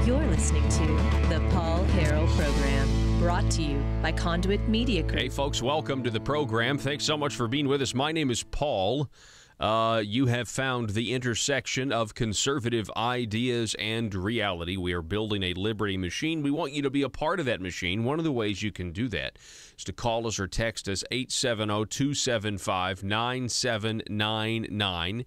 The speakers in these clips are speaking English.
You're listening to the Paul Carroll Program, brought to you by Conduit Media Group. Hey, folks, welcome to the program. Thanks so much for being with us. My name is Paul. You have found the intersection of conservative ideas and reality. We are building a liberty machine. We want you to be a part of that machine. One of the ways you can do that is to call us or text us 870-275-9799.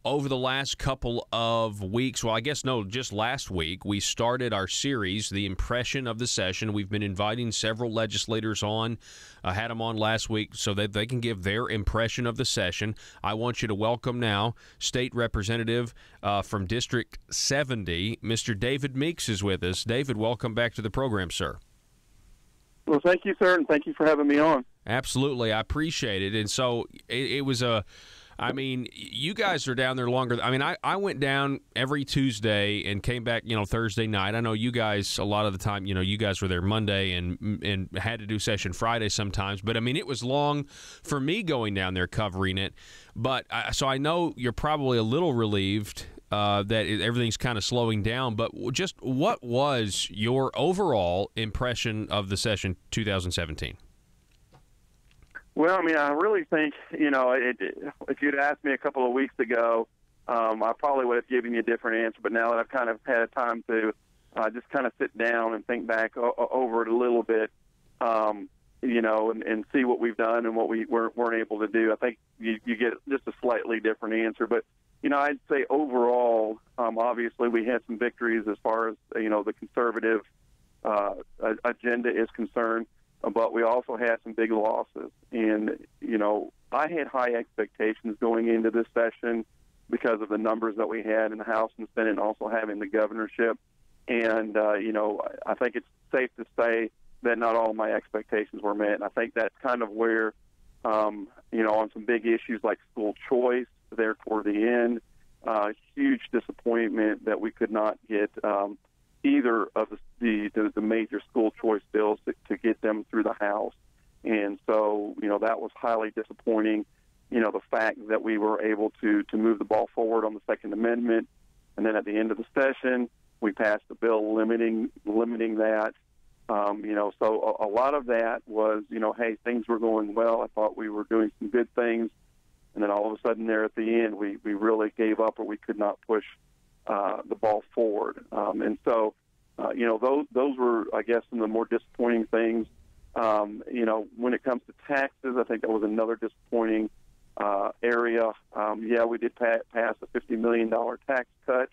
Over the last couple of weeks, well, I guess no, just last week, we started our series, The Impression of the Session. We've been inviting several legislators on, had them on last week so that they can give their impression of the session. I want you to welcome now State Representative from District 70, Mr. David Meeks is with us. David, welcome back to the program, sir. Well, thank you, sir, and thank you for having me on. Absolutely. I appreciate it. And so it was you guys are down there longer. I went down every Tuesday and came back, Thursday night. I know you guys, a lot of the time, you guys were there Monday and had to do session Friday sometimes. But, it was long for me going down there covering it. But so I know you're probably a little relieved that everything's kind of slowing down. But just what was your overall impression of the session 2017? Well, I really think, if you'd asked me a couple of weeks ago, I probably would have given you a different answer. But now that I've kind of had time to just kind of sit down and think back over it a little bit, and see what we've done and what we weren't able to do, I think you get just a slightly different answer. But, I'd say overall, obviously we had some victories as far as, the conservative agenda is concerned. But we also had some big losses. And, I had high expectations going into this session because of the numbers that we had in the House and Senate and also having the governorship. And, I think it's safe to say that not all of my expectations were met. And I think that's kind of where, on some big issues like school choice there toward the end, huge disappointment that we could not get either of the major school choice bills to get them through the House. And so, that was highly disappointing. The fact that we were able to move the ball forward on the Second Amendment, and then at the end of the session, we passed a bill limiting that. So a lot of that was, hey, things were going well. I thought we were doing some good things. And then all of a sudden there at the end, we really gave up, or we could not push the ball forward. And so, those were, I guess, some of the more disappointing things. When it comes to taxes, I think that was another disappointing area. We did pass a $50 million tax cut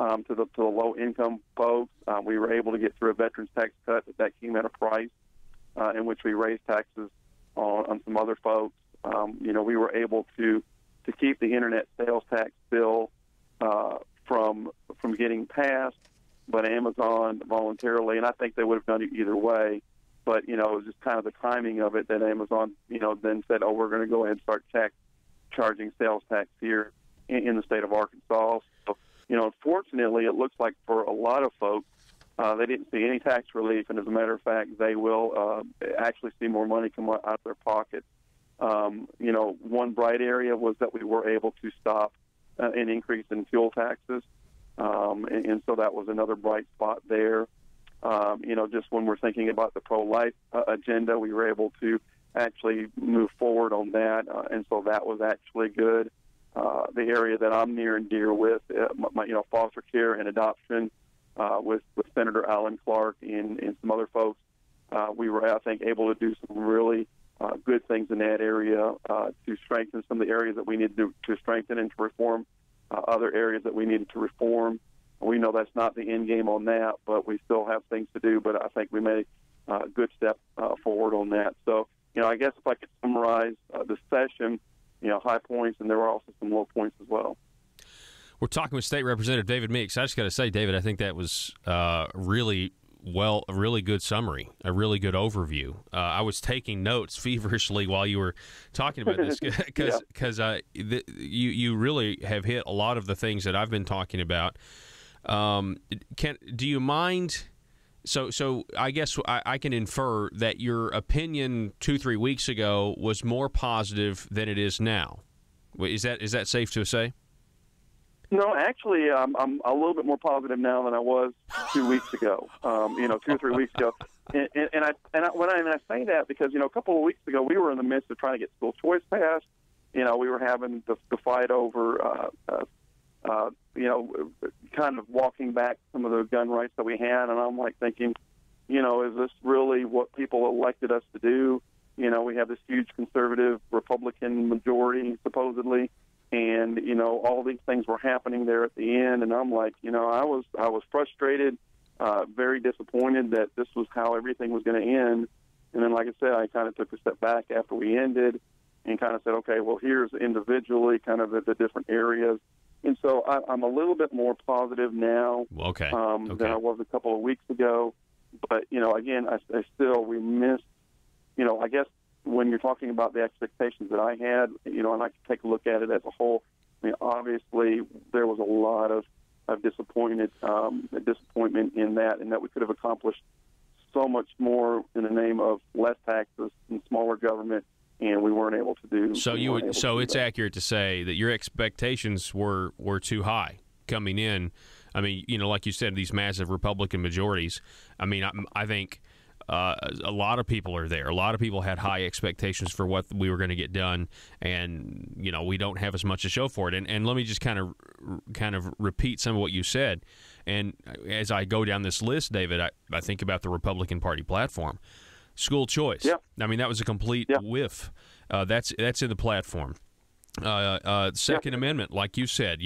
to the low-income folks. We were able to get through a veterans tax cut, but that came at a price in which we raised taxes on some other folks. We were able to keep the internet sales tax bill from getting passed, but Amazon voluntarily, and I think they would have done it either way, but, it was just kind of the timing of it that Amazon, then said, we're going to go ahead and start charging sales tax here in the state of Arkansas. So, unfortunately, it looks like for a lot of folks, they didn't see any tax relief, and as a matter of fact, they will actually see more money come out of their pocket. One bright area was that we were able to stop an increase in fuel taxes. And so that was another bright spot there. Just when we're thinking about the pro-life agenda, we were able to actually move forward on that. And so that was actually good. The area that I'm near and dear with, foster care and adoption, with Senator Alan Clark and some other folks, we were, I think, able to do some really good things in that area to strengthen some of the areas that we needed to strengthen and to reform other areas that we needed to reform. We know that's not the end game on that, but we still have things to do. But I think we made a good step forward on that. So, I guess if I could summarize the session, high points, and there were also some low points as well. We're talking with State Representative David Meeks. I just got to say, David, I think that was a really good summary, a really good overview. I was taking notes feverishly while you were talking about this because you really have hit a lot of the things that I've been talking about. Do you mind? So I guess I can infer that your opinion 2-3 weeks ago was more positive than it is now. Is that safe to say? No, actually, I'm a little bit more positive now than I was 2 weeks ago. 2 or 3 weeks ago, and I say that because a couple of weeks ago we were in the midst of trying to get school choice passed. We were having the fight over, kind of walking back some of the gun rights that we had, and I'm like thinking, is this really what people elected us to do? We have this huge conservative Republican majority supposedly. And all these things were happening there at the end, and I'm like, I was frustrated, very disappointed that this was how everything was going to end. And then, like I said, I kind of took a step back after we ended, and kind of said, okay, well, here's individually kind of the different areas. And so I'm a little bit more positive now okay. Than I was a couple of weeks ago. But again, we missed. I guess, when you're talking about the expectations that I had, and I can take a look at it as a whole, obviously there was a lot of disappointment in that, and that we could have accomplished so much more in the name of less taxes and smaller government, and we weren't able to do. So it's accurate to say that your expectations were too high coming in. I mean, like you said, these massive Republican majorities. I mean, I think. A lot of people are there. A lot of people had high expectations for what we were going to get done, and we don't have as much to show for it. And let me just kind of repeat some of what you said. And as I go down this list, David, I think about the Republican Party platform, school choice. Yep. I mean, that was a complete whiff. That's in the platform. Second Amendment, like you said,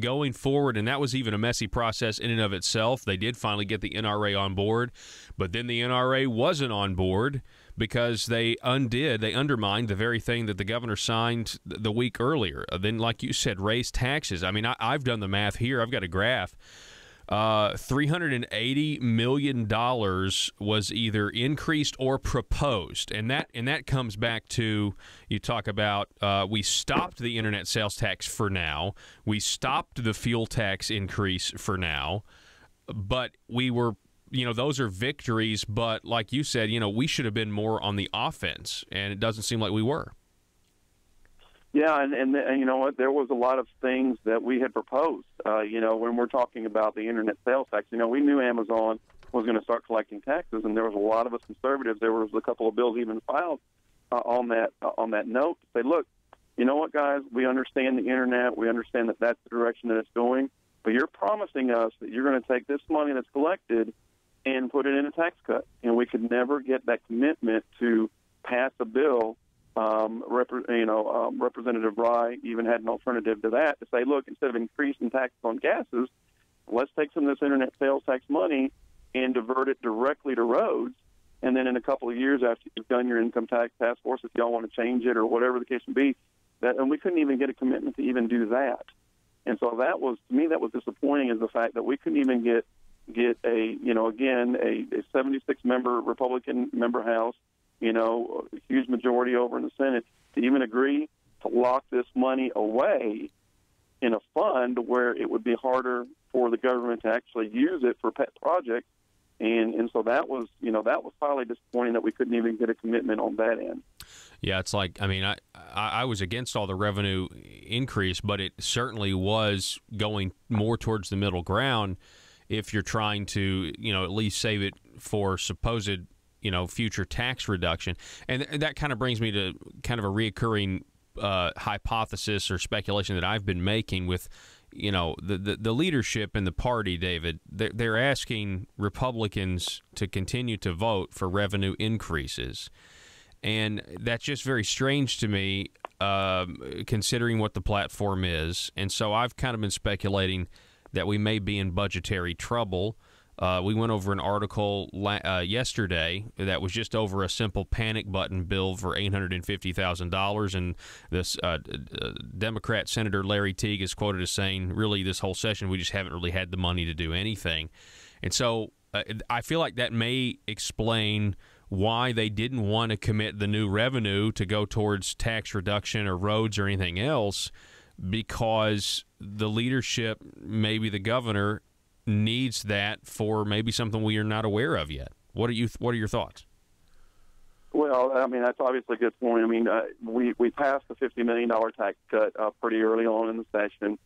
going forward, and that was even a messy process in and of itself. They did finally get the NRA on board, but then the NRA wasn't on board because they undermined the very thing that the governor signed the week earlier. Then, like you said, raise taxes. I mean, I've done the math here. I've got a graph. $380 million was either increased or proposed, and that comes back to, you talk about we stopped the internet sales tax for now, we stopped the fuel tax increase for now, but we were, those are victories, but like you said, we should have been more on the offense, and it doesn't seem like we were. Yeah, and you know what? There was a lot of things that we had proposed. When we're talking about the internet sales tax, we knew Amazon was going to start collecting taxes, and there was a lot of us conservatives. There was a couple of bills even filed on that note to say, look, you know what, guys? We understand the internet. We understand that that's the direction that it's going. But you're promising us that you're going to take this money that's collected and put it in a tax cut, and we could never get that commitment to pass a bill. Representative Rye even had an alternative to that to say, look, instead of increasing taxes on gases, let's take some of this internet sales tax money and divert it directly to roads. And then in a couple of years after you've done your income tax task force, if y'all want to change it or whatever the case may be, and we couldn't even get a commitment to even do that. And so that was, to me, that was disappointing, is the fact that we couldn't even get a 76-member Republican member House, a huge majority over in the Senate to even agree to lock this money away in a fund where it would be harder for the government to actually use it for pet projects. And so that was highly disappointing that we couldn't even get a commitment on that end. Yeah, it's like, I mean, I was against all the revenue increase, but it certainly was going more towards the middle ground if you're trying to, at least save it for supposed future tax reduction. And that kind of brings me to kind of a reoccurring hypothesis or speculation that I've been making with, the leadership in the party, David. They're asking Republicans to continue to vote for revenue increases. And that's just very strange to me, considering what the platform is. And so I've kind of been speculating that we may be in budgetary trouble. We went over an article yesterday that was just over a simple panic button bill for $850,000, and this Democrat Senator Larry Teague is quoted as saying, really, this whole session, we just haven't really had the money to do anything. And so I feel like that may explain why they didn't want to commit the new revenue to go towards tax reduction or roads or anything else, because the leadership, maybe the governor, needs that for maybe something we are not aware of yet. What are your thoughts? Well, I mean, that's obviously a good point. I mean, we passed the $50 million tax cut pretty early on in the session,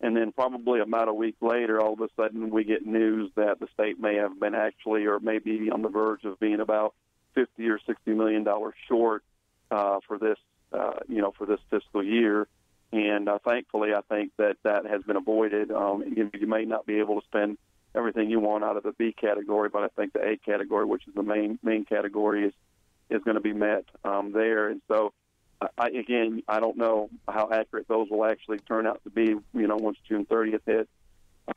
And then probably about a week later, all of a sudden we get news that the state may have been actually, or maybe on the verge of being about $50 or $60 million short for this, for this fiscal year. And thankfully, I think that has been avoided. You may not be able to spend everything you want out of the B category, but I think the A category, which is the main category, is going to be met there. And so, I don't know how accurate those will actually turn out to be. Once June 30th hit,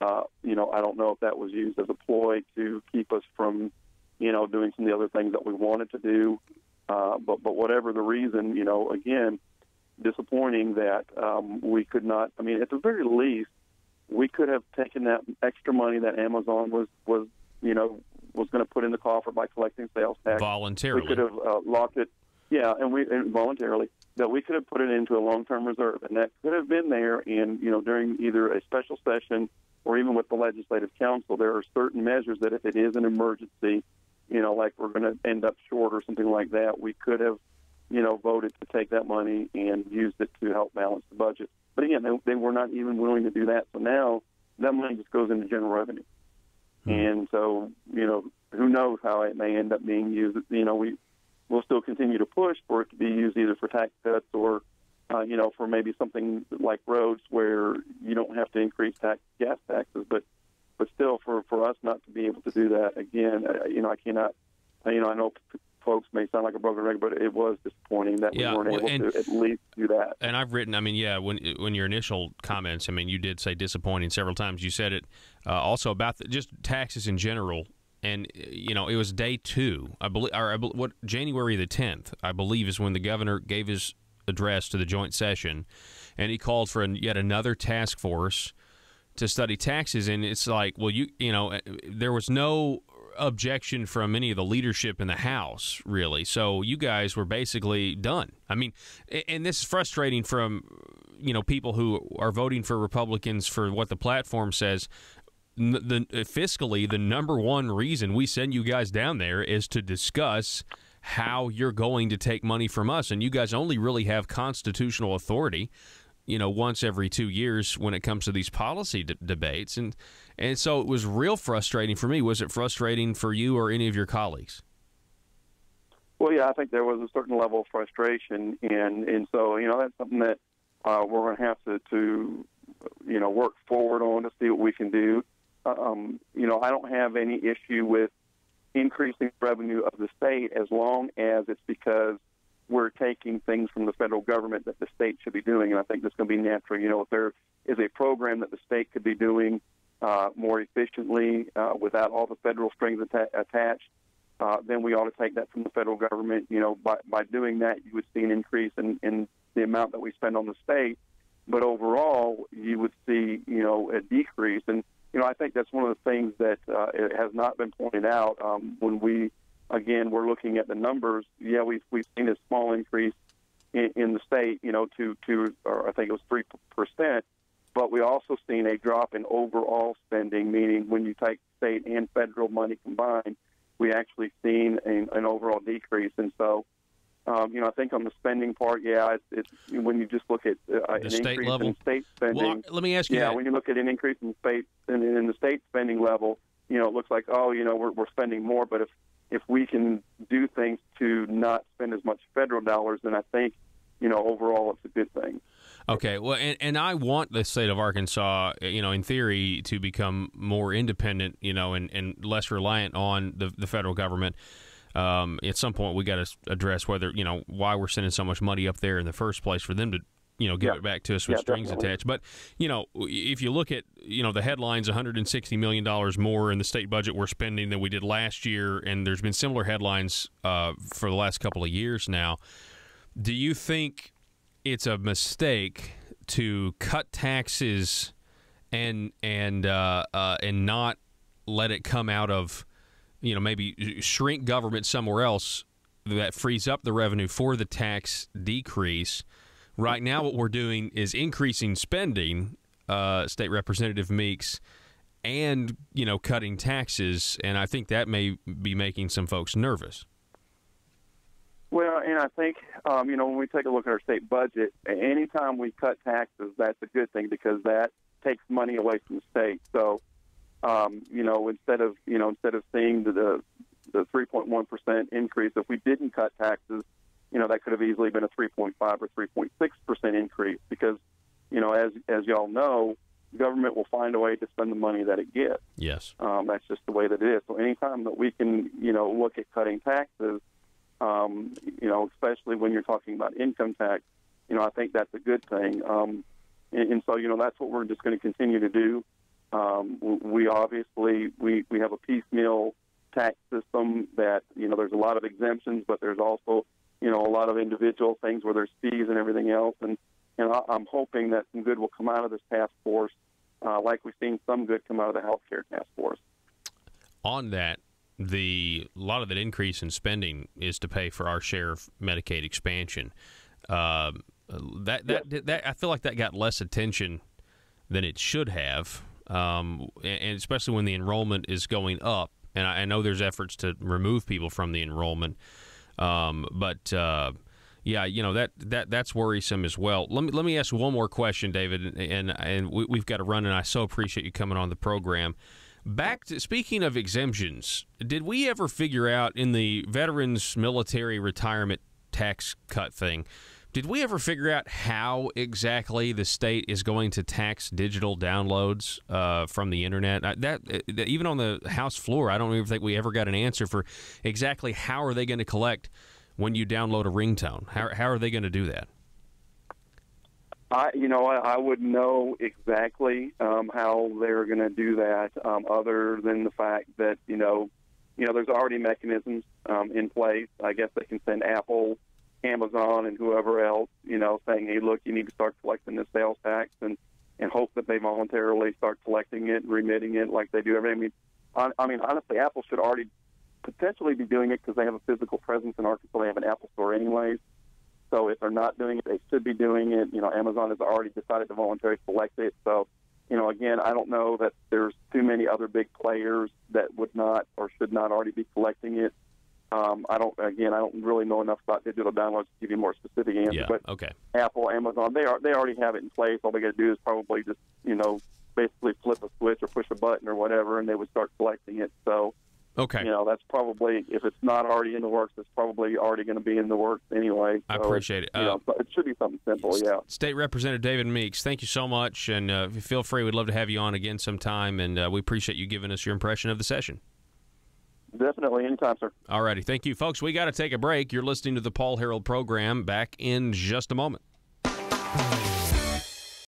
I don't know if that was used as a ploy to keep us from, doing some of the other things that we wanted to do. But whatever the reason, again, disappointing that we could not. I mean, at the very least, we could have taken that extra money that Amazon was going to put in the coffer by collecting sales tax voluntarily. We could have locked it, and voluntarily. That we could have put it into a long-term reserve, and that could have been there. And during either a special session or even with the Legislative Council, there are certain measures that if it is an emergency, like we're going to end up short or something like that, we could have, voted to take that money and used it to help balance the budget. But again, they were not even willing to do that. So now that money just goes into general revenue. And so, who knows how it may end up being used. We'll still continue to push for it to be used either for tax cuts or, for maybe something like roads where you don't have to increase gas taxes. But still, for us not to be able to do that, again, I cannot, I know folks may sound like a broken record, but it was disappointing that we weren't able to at least do that. And I've written, when your initial comments, you did say disappointing several times. You said it also about just taxes in general. And, it was day 2, I believe, January the 10th, I believe, is when the governor gave his address to the joint session, and he called for yet another task force to study taxes. And it's like, well, there was no objection from any of the leadership in the House, really. So you guys were basically done. And this is frustrating from, people who are voting for Republicans for what the platform says. Fiscally, the number one reason we send you guys down there is to discuss how you're going to take money from us, and you guys only really have constitutional authority, once every 2 years when it comes to these policy debates, and so it was real frustrating for me. Was it frustrating for you or any of your colleagues? Well, yeah, I think there was a certain level of frustration, and so that's something that we're going to have to work forward on to see what we can do. I don't have any issue with increasing revenue of the state as long as it's because we're taking things from the federal government that the state should be doing, and I think that's going to be natural. If there is a program that the state could be doing more efficiently without all the federal strings attached, then we ought to take that from the federal government. By doing that, you would see an increase in the amount that we spend on the state, but overall, you would see, a decrease. And I think that's one of the things that it has not been pointed out when we're looking at the numbers. Yeah, we've seen a small increase in the state, or I think it was 3%, but we also seen a drop in overall spending, meaning when you take state and federal money combined, we actually seen an overall decrease. And so, I think on the spending part, it's when you just look at an state increase level in state spending. Well, let me ask you. Yeah, when you look at an increase in in the state spending level, it looks like we're spending more. But if we can do things to not spend as much federal dollars, then I think overall it's a good thing. Okay, well, and I want the state of Arkansas, in theory, to become more independent, and less reliant on the federal government. At some point, we got to address whether, why we're sending so much money up there in the first place for them to, give it back to us with strings attached. But, if you look at, the headlines, $160 million more in the state budget we're spending than we did last year, and there's been similar headlines for the last couple of years now. Do you think it's a mistake to cut taxes and not let it come out of, maybe shrink government somewhere else that frees up the revenue for the tax decrease? Right now, what we're doing is increasing spending, State Representative Meeks, and, cutting taxes, and I think that may be making some folks nervous. Well, and I think, when we take a look at our state budget, anytime we cut taxes, that's a good thing because that takes money away from the state. So, instead of seeing the 3.1% increase, if we didn't cut taxes, that could have easily been a 3.5 or 3.6% increase because, as y'all know, government will find a way to spend the money that it gets. Yes. That's just the way that it is. So anytime that we can, look at cutting taxes, especially when you're talking about income tax, I think that's a good thing. And so, that's what we're just going to continue to do. We obviously, we have a piecemeal tax system that, there's a lot of exemptions, but there's also, a lot of individual things where there's fees and everything else. And I'm hoping that some good will come out of this task force, like we've seen some good come out of the healthcare task force. On that, a lot of that increase in spending is to pay for our share of Medicaid expansion. That I feel like that got less attention than it should have, and especially when the enrollment is going up. And I know there's efforts to remove people from the enrollment, but that's worrisome as well. Let me ask one more question, David, and we've got to run. And I so appreciate you coming on the program. Back to speaking of exemptions, did we ever figure out in the veterans military retirement tax cut thing? Did we ever figure out how exactly the state is going to tax digital downloads from the internet? That even on the House floor, I don't even think we ever got an answer for exactly how are they going to collect when you download a ringtone. How are they going to do that? I wouldn't know exactly how they're going to do that, other than the fact that there's already mechanisms in place. I guess they can send Apple, Amazon, and whoever else, saying, hey, look, you need to start collecting this sales tax, and hope that they voluntarily start collecting it and remitting it like they do everything. I mean, honestly, Apple should already potentially be doing it because they have a physical presence in Arkansas. They have an Apple store anyways. So if they're not doing it, they should be doing it. Amazon has already decided to voluntarily collect it. So, again, I don't know that there's too many other big players that would not or should not already be collecting it. I don't really know enough about digital downloads to give you a more specific answer. Yeah, but okay. Apple, Amazon, they already have it in place. All they got to do is probably just, basically flip a switch or push a button or whatever, and they would start collecting it. So, okay. That's probably, if it's not already in the works, it's probably already going to be in the works anyway. So I appreciate it. It should be something simple, yeah. State Representative David Meeks, thank you so much, and feel free. We'd love to have you on again sometime, and we appreciate you giving us your impression of the session. Definitely, anytime, sir. All righty. Thank you, folks. We got to take a break. You're listening to the Paul Harold program. Back in just a moment.